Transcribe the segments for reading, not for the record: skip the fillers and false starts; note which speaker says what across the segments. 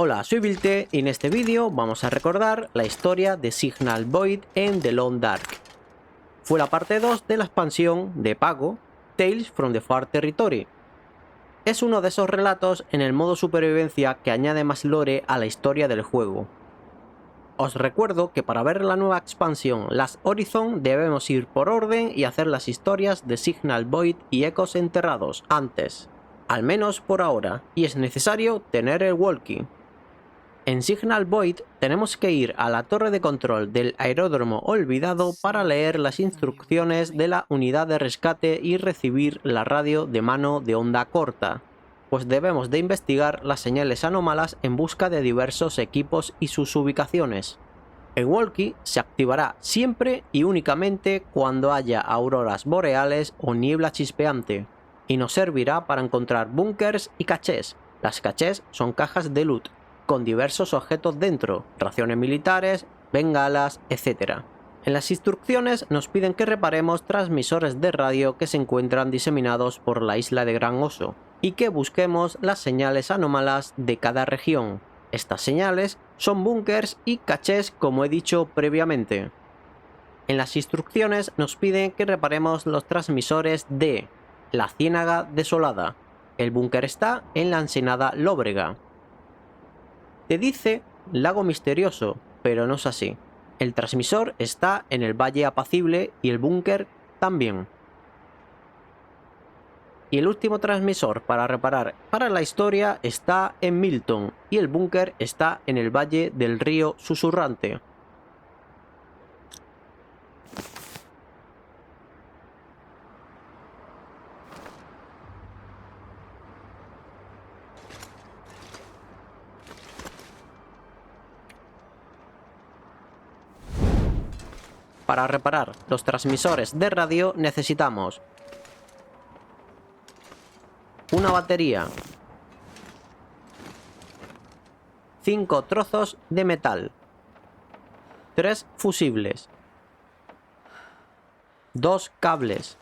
Speaker 1: Hola, soy Vilte y en este vídeo vamos a recordar la historia de Signal Void en The Long Dark. Fue la parte 2 de la expansión de pago Tales from the Far Territory. Es uno de esos relatos en el modo supervivencia que añade más lore a la historia del juego. Os recuerdo que para ver la nueva expansión Last Horizon debemos ir por orden y hacer las historias de Signal Void y Ecos Enterrados antes, al menos por ahora, y es necesario tener el walkie. En Signal Void tenemos que ir a la torre de control del aeródromo olvidado para leer las instrucciones de la unidad de rescate y recibir la radio de mano de onda corta, pues debemos de investigar las señales anómalas en busca de diversos equipos y sus ubicaciones. El walkie se activará siempre y únicamente cuando haya auroras boreales o niebla chispeante, y nos servirá para encontrar búnkers y cachés. Las cachés son cajas de loot, con diversos objetos dentro, raciones militares, bengalas, etc. En las instrucciones nos piden que reparemos transmisores de radio que se encuentran diseminados por la isla de Gran Oso, y que busquemos las señales anómalas de cada región. Estas señales son búnkers y cachés, como he dicho previamente. En las instrucciones nos piden que reparemos los transmisores de la Ciénaga Desolada. El búnker está en la ensenada Lóbrega. Te dice lago misterioso, pero no es así. El transmisor está en el Valle Apacible y el búnker también. Y el último transmisor para reparar para la historia está en Milton y el búnker está en el Valle del río Susurrante. Para reparar los transmisores de radio necesitamos una batería, 5 trozos de metal, 3 fusibles, 2 cables,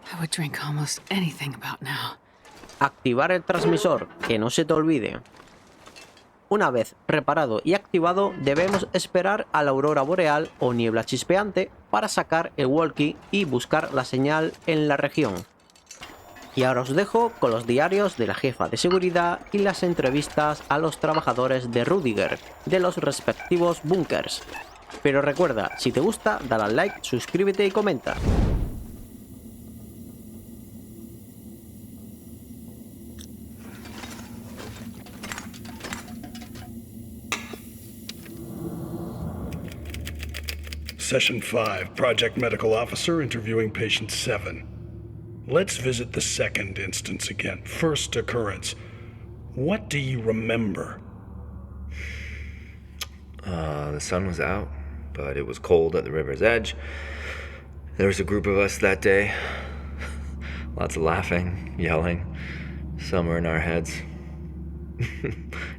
Speaker 2: I would drink almost anything about now.
Speaker 1: activar el transmisor, que no se te olvide. Una vez reparado y activado, debemos esperar a la aurora boreal o niebla chispeante para sacar el walkie y buscar la señal en la región. Y ahora os dejo con los diarios de la jefa de seguridad y las entrevistas a los trabajadores de Rudiger de los respectivos búnkers. Pero recuerda, si te gusta, dale al like, suscríbete y comenta.
Speaker 3: Session 5, Project Medical Officer interviewing Patient 7. Let's visit the second instance again. First occurrence. What do you remember?
Speaker 4: The sun was out, but it was cold at the river's edge. There was a group of us that day. Lots of laughing, yelling. Some were in our heads.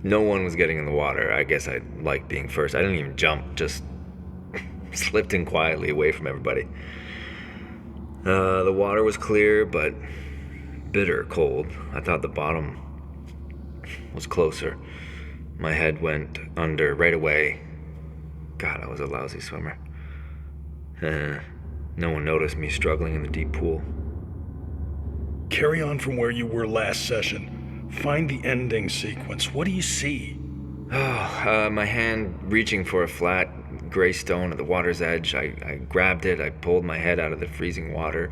Speaker 4: No one was getting in the water. I guess I liked being first. I didn't even jump, just slipped in quietly away from everybody. The water was clear, but bitter cold. I thought the bottom was closer. My head went under right away. God, I was a lousy swimmer. No one noticed me struggling in the deep pool.
Speaker 3: Carry on from where you were last session. Find the ending sequence. What do you see?
Speaker 4: My hand reaching for a flat gray stone at the water's edge. I grabbed it. I pulled my head out of the freezing water.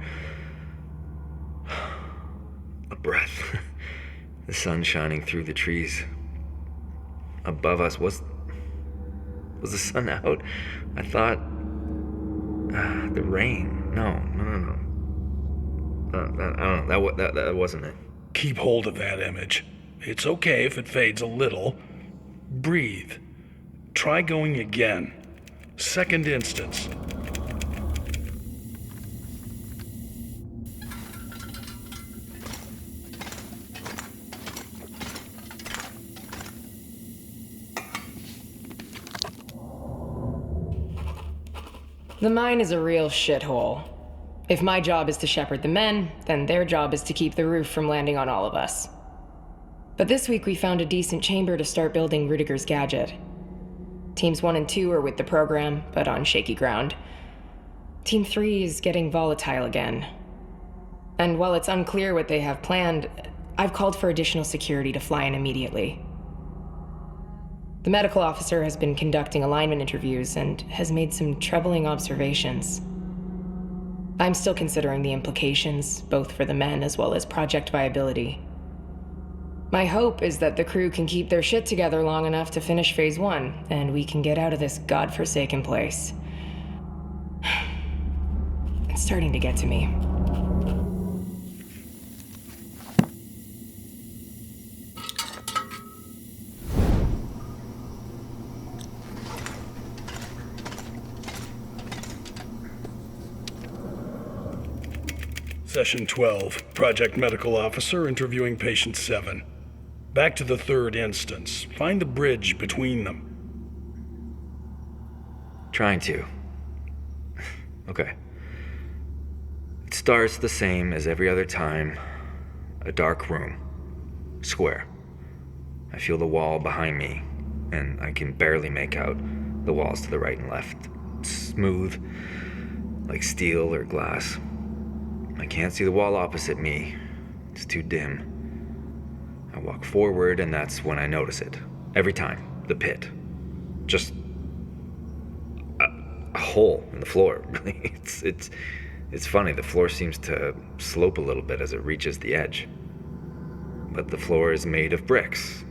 Speaker 4: A breath. The sun shining through the trees. Above us was the sun out? I thought the rain. No. I don't know. That wasn't it.
Speaker 3: Keep hold of that image. It's okay if it fades a little. Breathe. Try going again. Second instance.
Speaker 5: The mine is a real shithole. If my job is to shepherd the men, then their job is to keep the roof from landing on all of us. But this week we found a decent chamber to start building Rudiger's gadget. Teams 1 and 2 are with the program, but on shaky ground. Team 3 is getting volatile again. And while it's unclear what they have planned, I've called for additional security to fly in immediately. The medical officer has been conducting alignment interviews and has made some troubling observations. I'm still considering the implications, both for the men as well as project viability. My hope is that the crew can keep their shit together long enough to finish Phase 1, and we can get out of this godforsaken place. It's starting to get to me.
Speaker 3: Session 12, Project Medical Officer interviewing Patient 7. Back to the third instance. Find the bridge between them.
Speaker 4: Trying to. Okay. It starts the same as every other time. A dark room. Square. I feel the wall behind me, and I can barely make out the walls to the right and left. Smooth, like steel or glass. I can't see the wall opposite me. It's too dim. I walk forward, and that's when I notice it. Every time. The pit. Just a hole in the floor. Really, it's funny. The floor seems to slope a little bit as it reaches the edge. But the floor is made of bricks.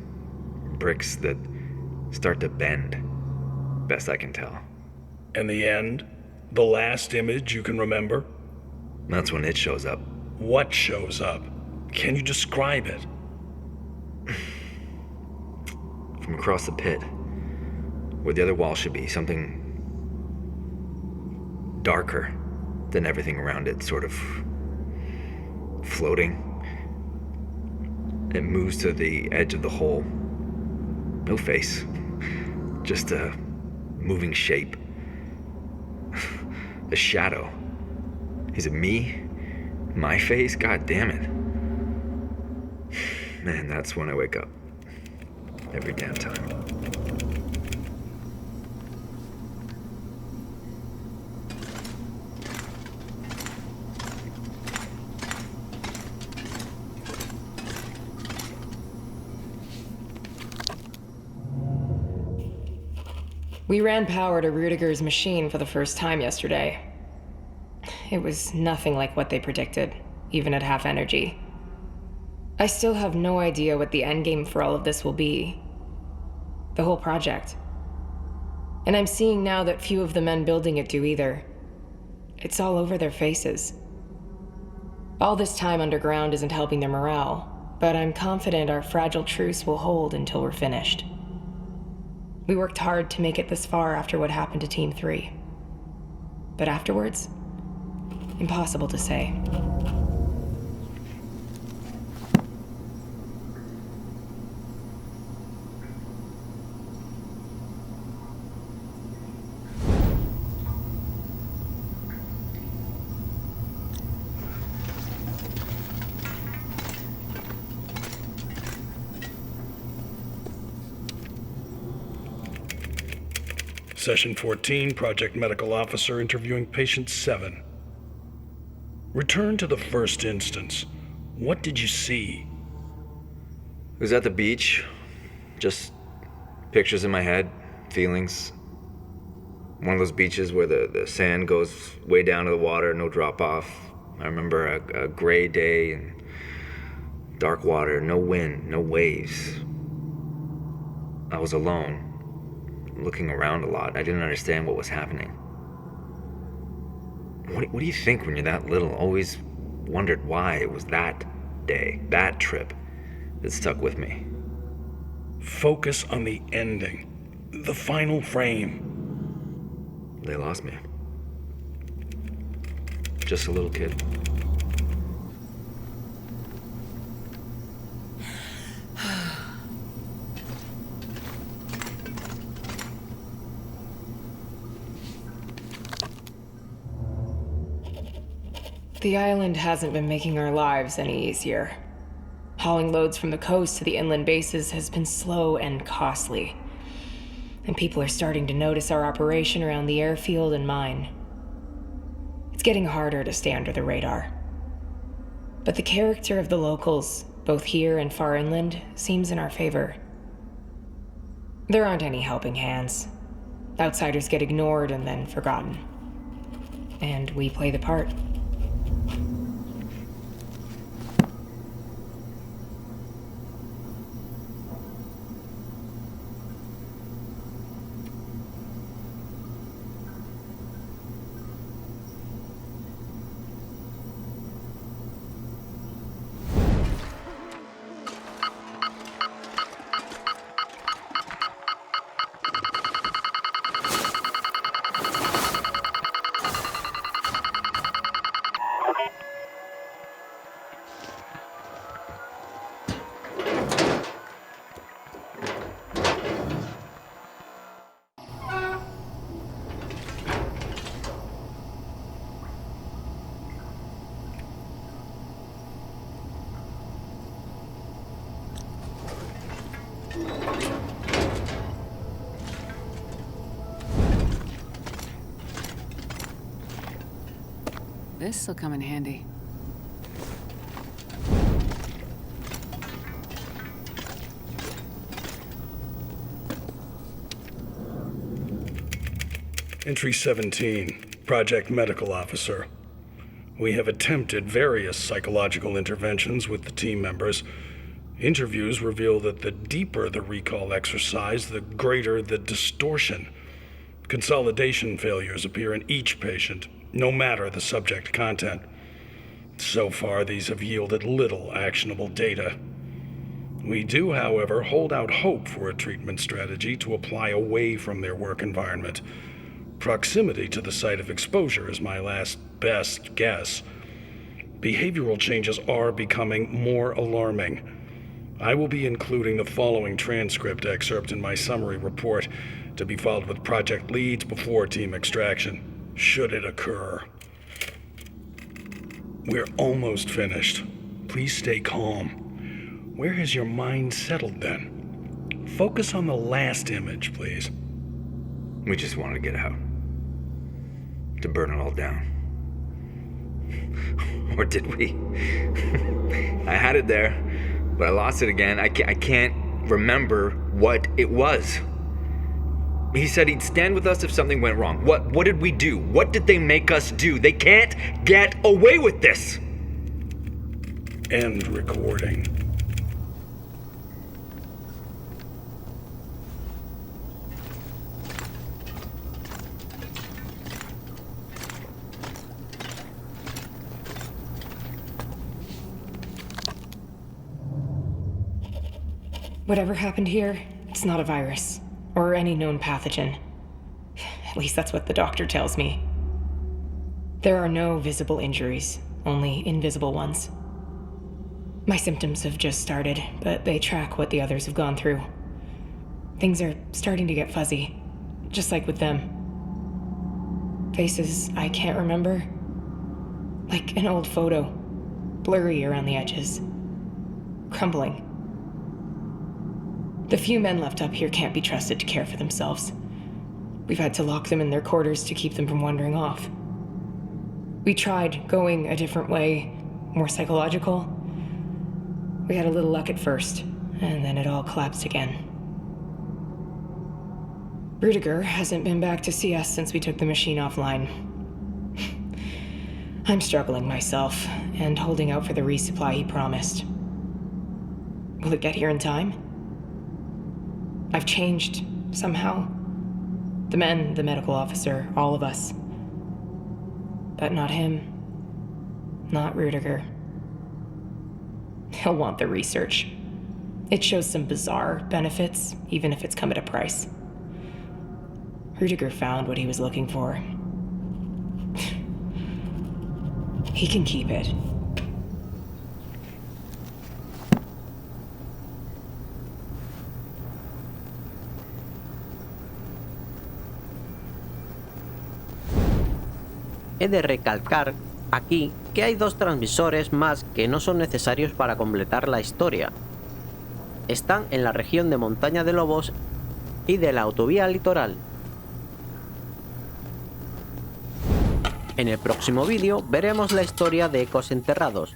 Speaker 4: Bricks that start to bend. Best I can tell.
Speaker 3: And the end? The last image you can remember?
Speaker 4: That's when it shows up.
Speaker 3: What shows up? Can you describe it?
Speaker 4: From across the pit, where the other wall should be, something darker than everything around it, sort of floating. It moves to the edge of the hole. No face, just a moving shape. A shadow. Is it me? My face? God damn it. Man, that's when I wake up. Every damn time.
Speaker 5: We ran power to Rudiger's machine for the first time yesterday. It was nothing like what they predicted, even at half energy. I still have no idea what the endgame for all of this will be. The whole project. And I'm seeing now that few of the men building it do either. It's all over their faces. All this time underground isn't helping their morale, but I'm confident our fragile truce will hold until we're finished. We worked hard to make it this far after what happened to Team 3. But afterwards? Impossible to say.
Speaker 3: Session 14, Project Medical Officer interviewing Patient 7. Return to the first instance. What did you see?
Speaker 4: It was at the beach. Just pictures in my head, feelings. One of those beaches where the sand goes way down to the water, no drop off. I remember a gray day and dark water, no wind, no waves. I was alone, looking around a lot. I didn't understand what was happening. What do you think when you're that little? Always wondered why it was that day, that trip, that stuck with me.
Speaker 3: Focus on the ending, the final frame.
Speaker 4: They lost me. Just a little kid.
Speaker 5: The island hasn't been making our lives any easier. Hauling loads from the coast to the inland bases has been slow and costly. And people are starting to notice our operation around the airfield and mine. It's getting harder to stay under the radar. But the character of the locals, both here and far inland, seems in our favor. There aren't any helping hands. Outsiders get ignored and then forgotten. And we play the part.
Speaker 2: This'll come in handy.
Speaker 3: Entry 17, Project Medical Officer. We have attempted various psychological interventions with the team members. Interviews reveal that the deeper the recall exercise, the greater the distortion. Consolidation failures appear in each patient, no matter the subject content. So far, these have yielded little actionable data. We do, however, hold out hope for a treatment strategy to apply away from their work environment. Proximity to the site of exposure is my last best guess. Behavioral changes are becoming more alarming. I will be including the following transcript excerpt in my summary report, to be followed with project leads before team extraction, should it occur. We're almost finished. Please stay calm. Where has your mind settled then? Focus on the last image, please.
Speaker 4: We just wanted to get out. To burn it all down. Or did we? I had it there, but I lost it again. I can't remember what it was. He said he'd stand with us if something went wrong. What did we do? What did they make us do? They can't get away with this!
Speaker 3: End recording.
Speaker 5: Whatever happened here, it's not a virus, or any known pathogen. At least that's what the doctor tells me. There are no visible injuries, only invisible ones. My symptoms have just started, but they track what the others have gone through. Things are starting to get fuzzy, just like with them. Faces I can't remember. Like an old photo, blurry around the edges. Crumbling. The few men left up here can't be trusted to care for themselves. We've had to lock them in their quarters to keep them from wandering off. We tried going a different way, more psychological. We had a little luck at first, and then it all collapsed again. Rudiger hasn't been back to see us since we took the machine offline. I'm struggling myself, and holding out for the resupply he promised. Will it get here in time? I've changed, somehow. The men, the medical officer, all of us. But not him. Not Rudiger. He'll want the research. It shows some bizarre benefits, even if it's come at a price. Rudiger found what he was looking for. He can keep it.
Speaker 1: He de recalcar aquí que hay dos transmisores más que no son necesarios para completar la historia. Están en la región de Montaña de Lobos y de la autovía litoral. En el próximo vídeo veremos la historia de ecos enterrados.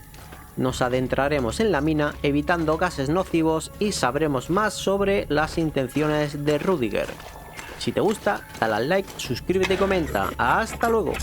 Speaker 1: Nos adentraremos en la mina evitando gases nocivos y sabremos más sobre las intenciones de Rudiger. Si te gusta, dale al like, suscríbete y comenta. ¡Hasta luego!